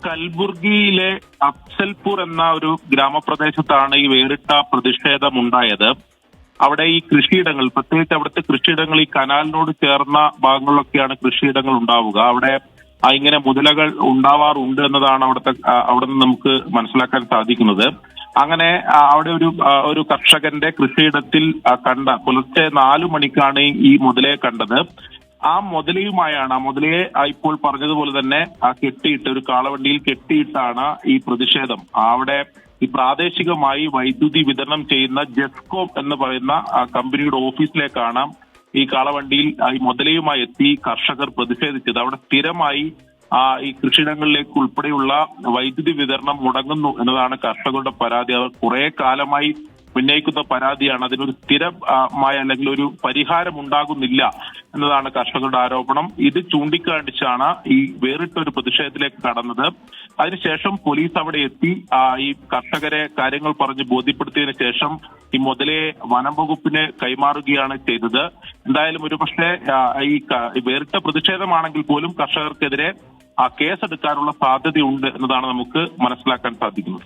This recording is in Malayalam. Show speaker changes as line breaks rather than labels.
കൽബുർഗിയിലെ അഫ്സൽപൂർ എന്ന ഒരു ഗ്രാമപ്രദേശത്താണ് ഈ വേറിട്ട പ്രതിഷേധമുണ്ടായത്. അവിടെ ഈ കൃഷിയിടങ്ങൾ, പ്രത്യേകിച്ച് അവിടുത്തെ കൃഷിയിടങ്ങൾ ഈ കനാലിനോട് ചേർന്ന ഭാഗങ്ങളിലൊക്കെയാണ് കൃഷിയിടങ്ങൾ ഉണ്ടാവുക. അവിടെ ഇങ്ങനെ മുതലകൾ ഉണ്ടാവാറുണ്ട് എന്നതാണ് അവിടെ നിന്ന് നമുക്ക് മനസ്സിലാക്കാൻ സാധിക്കുന്നത്. അങ്ങനെ അവിടെ ഒരു കർഷകന്റെ കൃഷിയിടത്തിൽ പുലർച്ചെ 4 മണിക്കാണ് ഈ മുതലയെ കണ്ടത്. ആ മുതലയെ ഇപ്പോൾ പറഞ്ഞതുപോലെ തന്നെ കെട്ടിയിട്ട് ഒരു കാളവണ്ടിയിൽ കെട്ടിയിട്ടാണ് ഈ പ്രതിഷേധം. അവിടെ ഈ പ്രാദേശികമായി വൈദ്യുതി വിതരണം ചെയ്യുന്ന ജെസ്കോം എന്ന് പറയുന്ന കമ്പനിയുടെ ഓഫീസിലേക്കാണ് ഈ കാളവണ്ടിയിൽ ഈ മുതലയുമായി എത്തി കർഷകർ പ്രതിഷേധിച്ചത്. അവിടെ സ്ഥിരമായി ഈ കൃഷിയിടങ്ങളിലേക്ക് ഉൾപ്പെടെയുള്ള വൈദ്യുതി വിതരണം മുടങ്ങുന്നു എന്നതാണ് കർഷകരുടെ പരാതി. അവർ കുറെ കാലമായി ഉന്നയിക്കുന്ന പരാതിയാണ്. അതിനൊരു സ്ഥിരമായ അല്ലെങ്കിൽ ഒരു പരിഹാരം ഉണ്ടാകുന്നില്ല എന്നതാണ് കർഷകരുടെ ആരോപണം. ഇത് ചൂണ്ടിക്കാണിച്ചാണ് ഈ വേറിട്ടൊരു പ്രതിഷേധത്തിലേക്ക് കടന്നത്. അതിനുശേഷം പോലീസ് അവിടെ എത്തി ഈ കർഷകരെ കാര്യങ്ങൾ പറഞ്ഞ് ബോധ്യപ്പെടുത്തിയതിനു ശേഷം ഈ മുതലയെ വനം വകുപ്പിന് കൈമാറുകയാണ് ചെയ്തത്. എന്തായാലും ഒരുപക്ഷെ ഈ വേറിട്ട പ്രതിഷേധമാണെങ്കിൽ പോലും കർഷകർക്കെതിരെ കേസെടുക്കാനുള്ള സാധ്യതയുണ്ട് എന്നതാണ് നമുക്ക് മനസ്സിലാക്കാൻ സാധിക്കുന്നത്.